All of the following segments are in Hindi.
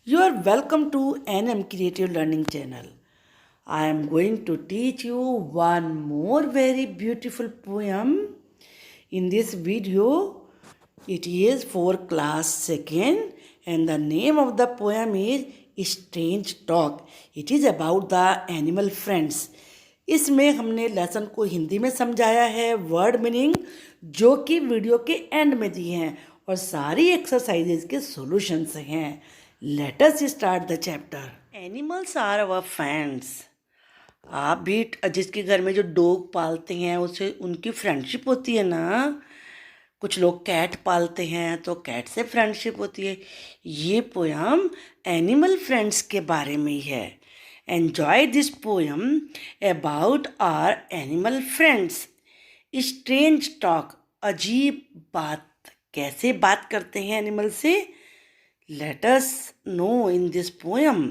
You are welcome to NM Creative Learning Channel. I am going to teach you one more very beautiful poem. In this video, it is for class 2nd and the name of the poem is Strange Talk. It is about the animal friends. इसमें हमने लेसन को हिंदी में समझाया है, वर्ड मीनिंग जो कि वीडियो के एंड में दिए हैं और सारी एक्सरसाइजेज के सॉल्यूशंस हैं. Let us start the chapter. Animals are our friends. आप भी जिसके घर में जो डॉग पालते हैं उससे उनकी फ्रेंडशिप होती है ना. कुछ लोग कैट पालते हैं तो कैट से फ्रेंडशिप होती है. ये पोयम एनिमल फ्रेंड्स के बारे में ही है. Enjoy this poem about our animal friends. Strange talk, अजीब बात. कैसे बात करते हैं एनिमल से? Let us know in this poem.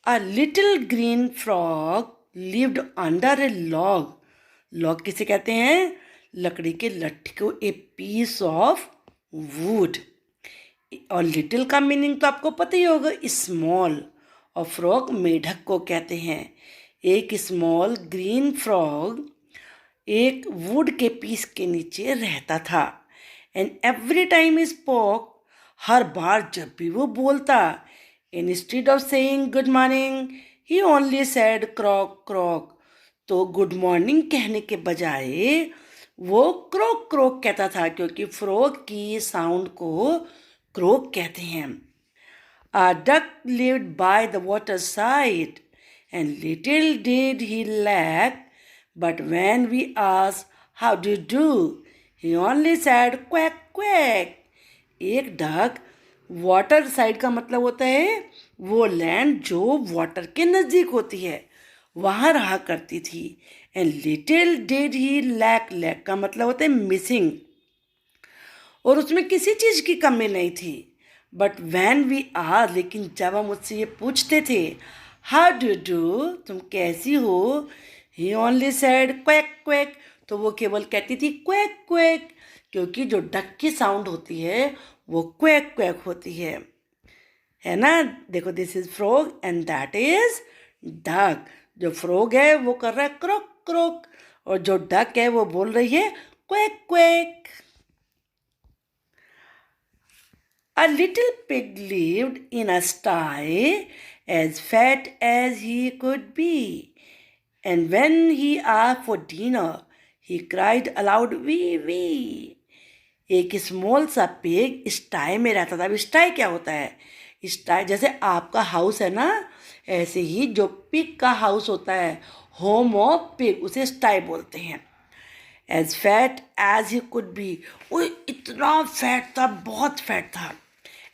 A little green frog lived under a log. Log किसे कहते हैं? लकड़ी के लट्ठी को. A piece of wood. और लिटिल का मीनिंग तो आपको पता ही होगा, स्मॉल. और फ्रॉग मेढक को कहते हैं. एक स्मॉल ग्रीन फ्रॉग एक वुड के पीस के नीचे रहता था. एंड एवरी टाइम स्पोक, हर बार जब भी वो बोलता, instead of saying good morning, he only said croak croak. तो गुड मॉर्निंग कहने के बजाय वो क्रोक क्रोक कहता था, क्योंकि फ्रॉग की साउंड को क्रोक कहते हैं. A duck lived by the waterside, and little did he lack, but when we asked how do you do, he only said quack quack. एक डक, वाटर साइड का मतलब होता है वो लैंड जो वाटर के नज़दीक होती है, वहाँ रहा करती थी. And little did he lack, lack का मतलब होता है मिसिंग, और उसमें किसी चीज़ की कमी नहीं थी. बट वैन वी आर, लेकिन जब हम उससे ये पूछते थे हाउ डू डू, तुम कैसी हो, ही ओनली सेड क्वैक क्वैक, तो वो केवल कहती थी क्वैक क्वैक, क्योंकि जो डक की साउंड होती है वो क्वैक क्वैक होती है ना. देखो, this is frog and that is duck. जो फ्रॉग है वो कर रहा है क्रोक क्रोक, और जो डक है वो बोल रही है quack quack. A little pig lived in a sty, as fat as he could be. And when he asked for dinner, he cried aloud, wee wee. एक स्मॉल सा पिग स्टाई में रहता था. अब स्टाई क्या होता है? स्टाई जैसे आपका हाउस है ना, ऐसे ही जो पिग का हाउस होता है, होम ऑफ पिग, उसे स्टाई बोलते हैं. As fat as he could be, वो इतना फैट था, बहुत फैट था.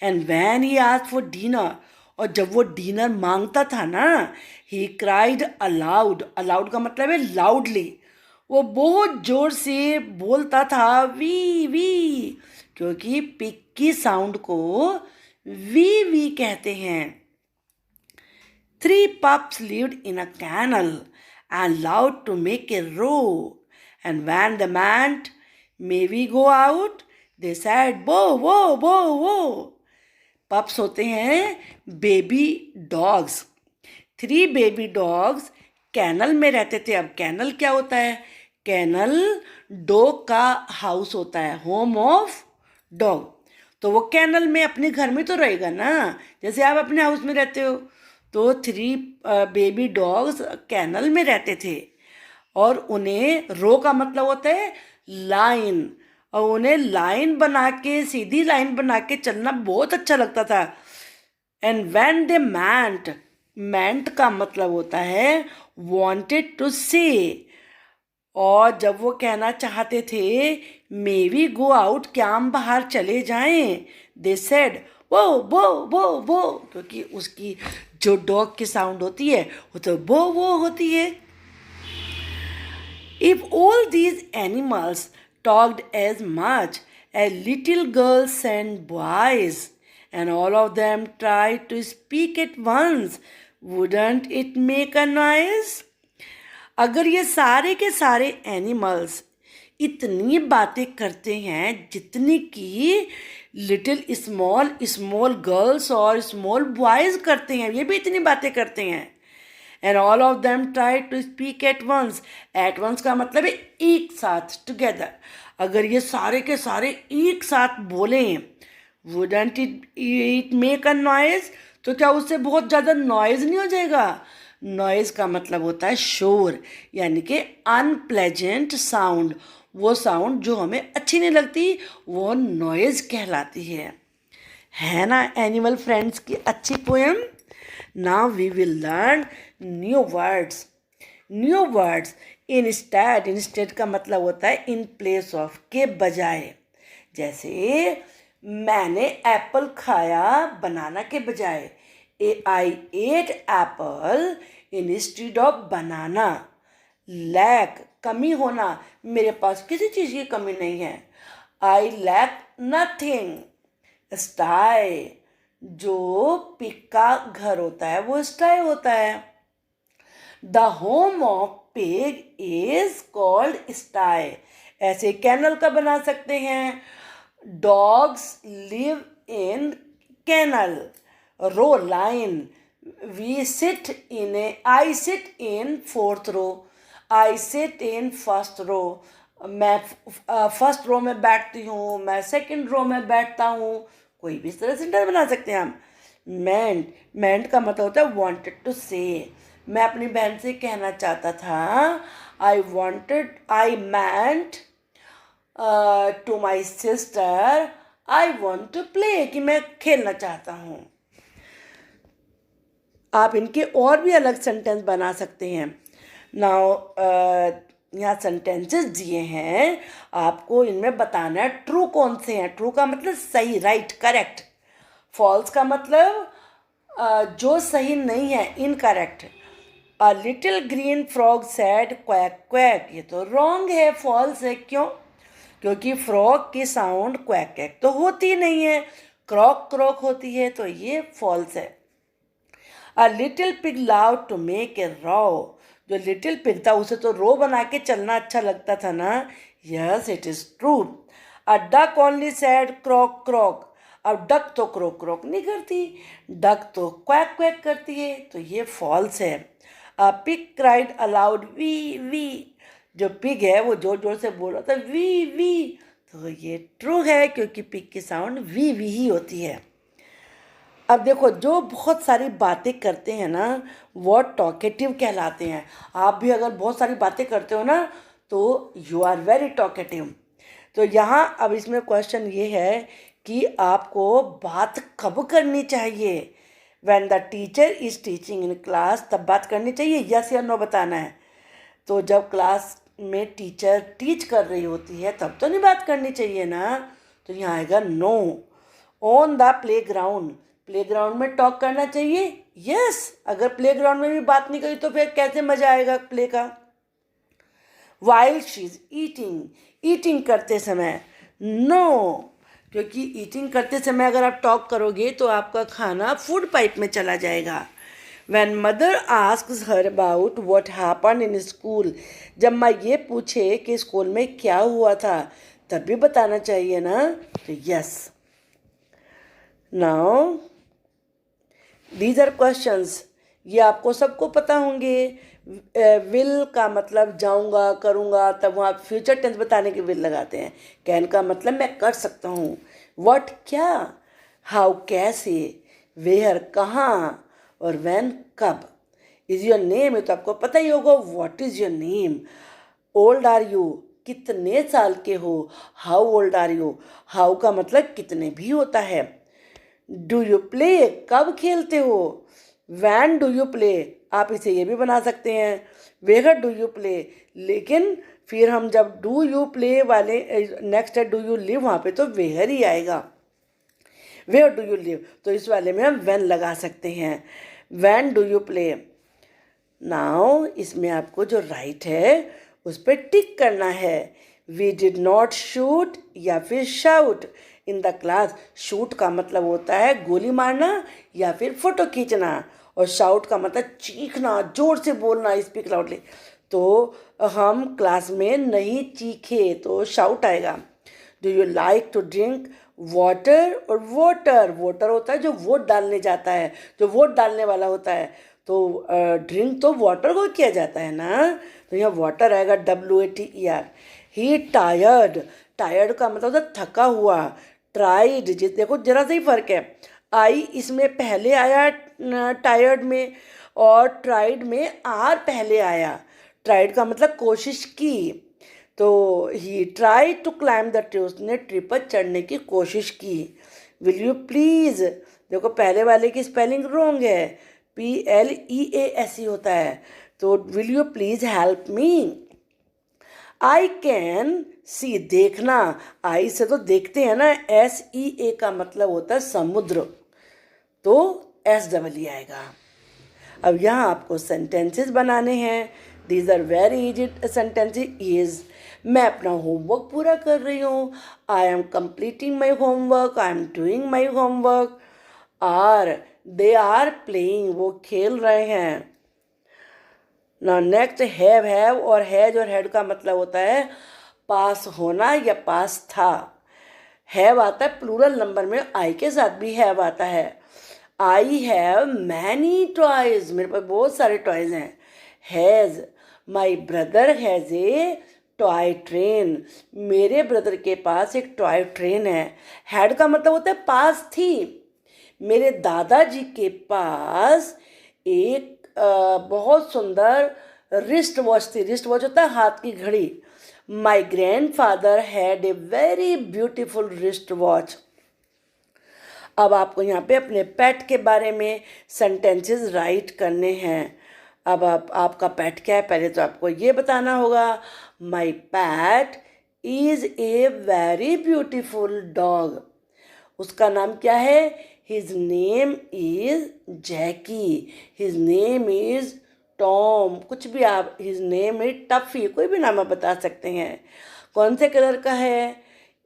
And when he asked for dinner, और जब वो डिनर मांगता था ना, ही क्राइड अलाउड. अलाउड का मतलब है लाउडली. वो बहुत ज़ोर से बोलता था वी वी, क्योंकि पिग की साउंड को वी वी कहते हैं. 3 pups lived in a kennel and loved to make a row. And when they meant, may we go out, they said, bo, bo, bo, bo. Pups होते हैं baby dogs. 3 baby dogs kennel में रहते थे. अब कैनल क्या होता है? कैनल डॉग का हाउस होता है, होम ऑफ डॉग. तो वो कैनल में अपने घर में तो रहेगा ना, जैसे आप अपने हाउस में रहते हो. तो 3 बेबी डॉग्स कैनल में रहते थे, और उन्हें रो का मतलब होता है लाइन, और उन्हें लाइन बना के, सीधी लाइन बना के चलना बहुत अच्छा लगता था. एंड व्हेन दे मेंट, मेंट का मतलब होता है वांटेड टू से, और जब वो कहना चाहते थे मे वी गो आउट, क्या हम बाहर चले जाएं, दे सेड वो बो बो बो, क्योंकि उसकी जो डॉग की साउंड होती है वो तो वो होती है. If all these animals talked as much as little girls and boys, and all of them tried to speak at once, wouldn't it make a noise? अगर ये सारे के सारे एनिमल्स इतनी बातें करते हैं जितनी कि लिटिल स्मॉल स्मॉल गर्ल्स और स्मॉल बॉयज़ करते हैं, ये भी इतनी बातें करते हैं। And all of them try to speak at once. At once का मतलब है एक साथ, टुगेदर। अगर ये सारे के सारे एक साथ बोलें, wouldn't it make a noise, तो क्या उससे बहुत ज़्यादा नॉइज़ नहीं हो जाएगा? नॉइज़ का मतलब होता है शोर, यानी कि अनप्लेजेंट साउंड। वो साउंड जो हमें अच्छी नहीं लगती वो नॉइज़ कहलाती है ना एनिमल फ्रेंड्स की अच्छी poem. Now we will learn new words. New words, instead, instead का मतलब होता है इन प्लेस ऑफ, के बजाय। जैसे मैंने एप्पल खाया बनाना के बजाय, I ate apple instead of banana. Lack, कमी होना, मेरे पास किसी चीज़ की कमी नहीं है, आई लैक नथिंग। स्टाई, जो पिग का घर होता है वो स्टाई होता है। The home of pig is called sty. ऐसे कैनल का बना सकते हैं, dogs live in kennel. Row, line, we sit in a, I sit in fourth row, I sit in first row. मैं फर्स्ट रो में बैठती हूँ, मैं सेकंड रो में बैठता हूँ। कोई भी इस तरह सेंटेंस बना सकते हैं हम। मेंट, मेंट का मतलब होता है वांटेड टू से। मैं अपनी बहन से कहना चाहता था, I meant to my sister I want to play, कि मैं खेलना चाहता हूँ। आप इनके और भी अलग सेंटेंस बना सकते हैं। नाउ यहाँ सेंटेंसेस दिए हैं, आपको इनमें बताना है ट्रू कौन से हैं। ट्रू का मतलब सही, राइट, करेक्ट। फॉल्स का मतलब जो सही नहीं है, incorrect. A little green frog sad quack quack, ये तो रॉन्ग है, फॉल्स है। क्यों? क्योंकि फ्रॉग की साउंड क्वैक क्वैक तो होती नहीं है, क्रॉक क्रॉक होती है, तो ये फॉल्स है। A little pig love to make a row, जो लिटिल पिग था उसे तो रो बना के चलना अच्छा लगता था ना। Yes, it is true. A duck only said croak croak, अब डक तो क्रोक क्रोक नहीं करती, डक तो क्वैक क्वैक करती है, तो ये फॉल्स है। A pig cried aloud wee wee, जो पिग है वो जोर जोर से बोल रहा था वी वी, तो ये ट्रू है क्योंकि पिग की साउंड वी वी ही होती है। अब देखो, जो बहुत सारी बातें करते हैं ना वो टॉकेटिव कहलाते हैं। आप भी अगर बहुत सारी बातें करते हो ना तो यू आर वेरी टॉकेटिव। तो यहाँ अब इसमें क्वेश्चन ये है कि आपको बात कब करनी चाहिए। When the teacher is teaching in class, तब बात करनी चाहिए, यस या नो बताना है। तो जब क्लास में टीचर टीच कर रही होती है तब तो नहीं बात करनी चाहिए ना, तो यहाँ आएगा no. On the playground, playground में टॉक करना चाहिए, यस। अगर प्ले ग्राउंड में भी बात नहीं करी तो फिर कैसे मजा आएगा प्ले का। While she is eating, eating करते समय, नो, क्योंकि ईटिंग करते समय अगर आप टॉक करोगे तो आपका खाना फूड पाइप में चला जाएगा। When mother asks her about what happened in school, जब माँ ये पूछे कि स्कूल में क्या हुआ था तब भी बताना चाहिए ना, तो yes. Now these are questions, ये आपको सबको पता होंगे। विल का मतलब जाऊंगा, करूंगा, तब वहाँ फ्यूचर टेंस बताने के विल लगाते हैं। कैन का मतलब मैं कर सकता हूँ। व्हाट क्या, हाउ कैसे, वेयर कहाँ, और व्हेन कब। इज योर नेम, ये तो आपको पता ही होगा, what is your name. Old are you, कितने साल के हो। How old are you, how का मतलब कितने भी होता है। डू यू प्ले, कब खेलते हो। वैन डू यू प्ले, आप इसे ये भी बना सकते हैं वेयर डू यू प्ले, लेकिन फिर हम जब डू यू प्ले वाले नेक्स्ट है डू यू लिव, वहाँ पे तो वेयर ही आएगा। वेयर डू यू लिव, तो इस वाले में हम वैन लगा सकते हैं। When do you play. Now इसमें आपको जो राइट है उस पर टिक करना है। वी डिड नॉट शूट या फिर shout in the class. Shoot का मतलब होता है गोली मारना या फिर फोटो खींचना, और शाउट का मतलब चीखना, जोर से बोलना, स्पीक लाउडली। तो हम क्लास में नहीं चीखे तो शाउट आएगा। Do you like to drink water? और वोटर वोटर होता है जो वोट डालने जाता है, जो वोट डालने वाला होता है। तो ड्रिंक तो वाटर को किया जाता है ना, तो यहाँ वाटर आएगा WATER। ही टायर्ड, टायर्ड का मतलब होता है थका हुआ। ट्राइड, जिस देखो जरा सा ही फर्क है, आई इसमें पहले आया टायर्ड में, और ट्राइड में आर पहले आया। ट्राइड का मतलब कोशिश की। तो he try to climb the tree, उसने ट्री पर चढ़ने की कोशिश की। विल यू प्लीज, देखो पहले वाले की स्पेलिंग रॉन्ग है, PLEASE होता है। तो will you please help me? I can see, देखना, आई से तो देखते हैं ना, SEA का मतलब होता है समुद्र, तो SEE आएगा। अब यहाँ आपको सेंटेंसेस बनाने हैं। These are very easy sentences. मैं अपना होमवर्क पूरा कर रही हूँ। I am completing my homework, I am doing my homework. Are, they are playing, वो खेल रहे हैं। ना नेक्स्ट हैव और हैड का मतलब होता है पास होना या पास था। हैव आता है प्लूरल नंबर में, आई के साथ भी हैव आता है। आई हैव मैनी टॉयज, मेरे पास बहुत सारे टॉयज हैं। Has, my brother has a toy train, मेरे ब्रदर के पास एक टॉय ट्रेन है। हैड का मतलब होता है पास थी। मेरे दादाजी के पास एक बहुत सुंदर रिस्ट वॉच थी। रिस्ट वॉच होता है हाथ की घड़ी। My grand father had a very beautiful wrist watch. अब आपको यहाँ पे अपने पेट के बारे में सेंटेंसेस राइट करने हैं। अब आपका पेट क्या है, पहले तो आपको ये बताना होगा। My pet is a very beautiful dog. उसका नाम क्या है? His name is Jackie, his name is Tom, कुछ भी आप, हिज नेम इज टफ़ी, कोई भी नाम आप बता सकते हैं। कौन से कलर का है?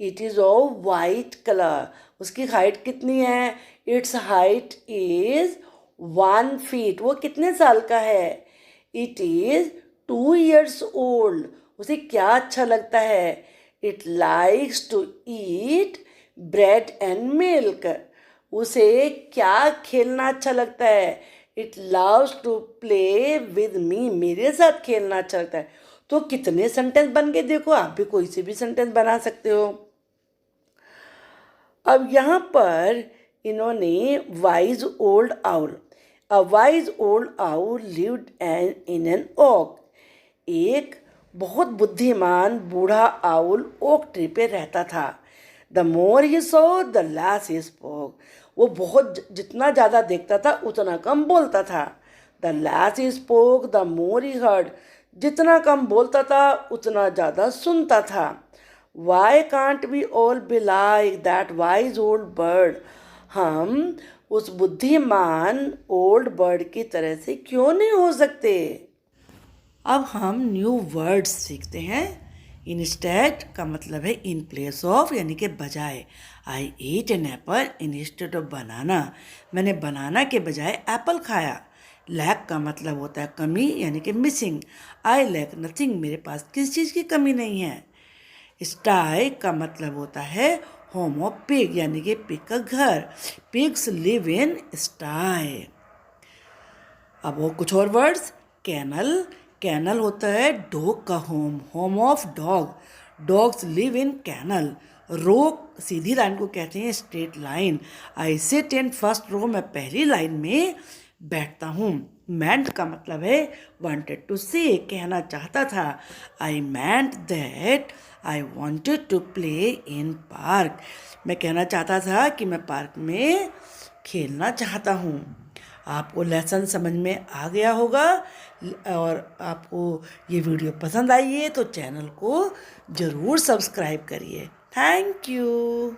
It is of white colour. उसकी हाइट कितनी है? Its height is 1 feet। वो कितने साल का है? It is 2 years old। उसे क्या अच्छा लगता है? It likes to eat bread and milk. उसे क्या खेलना अच्छा लगता है? It loves to play with me, मेरे साथ खेलना अच्छा लगता है। तो कितने सेंटेंस बन गए, देखो आप भी कोई से भी सेंटेंस बना सकते हो। अब यहाँ पर इन्होंने wise old owl, a wise old owl lived in an oak, एक बहुत बुद्धिमान बूढ़ा आउल ओक ट्री पे रहता था। The more he so the less he spoke, वो बहुत जितना ज़्यादा देखता था उतना कम बोलता था। The less he spoke the more he heard, जितना कम बोलता था उतना ज़्यादा सुनता था। Why can't we all be like that wise old bird, हम उस बुद्धिमान ओल्ड बर्ड की तरह से क्यों नहीं हो सकते? अब हम न्यू वर्ड्स सीखते हैं। इंस्टेड का मतलब है इन प्लेस ऑफ, यानी कि बजाय। I eat an apple instead of banana, मैंने बनाना के बजाय एप्पल खाया। लैक का मतलब होता है कमी, यानी कि मिसिंग। आई लैक नथिंग, मेरे पास किसी चीज़ की कमी नहीं है। स्टाई का मतलब होता है होम ऑफ पिग, यानी कि पिग का घर। Pigs live in sty. अब वो कुछ और वर्ड्स। कैनल, कैनल होता है डॉग का home, home of dog. Dogs live in kennel. Row, सीधी लाइन को कहते हैं straight line. I sit in first row, मैं पहली लाइन में बैठता हूँ। मेंट का मतलब है वांटेड टू से, कहना चाहता था। I meant that I wanted to play in park, मैं कहना चाहता था कि मैं पार्क में खेलना चाहता हूँ। आपको लेसन समझ में आ गया होगा, और आपको ये वीडियो पसंद आई है तो चैनल को ज़रूर सब्सक्राइब करिए। Thank you.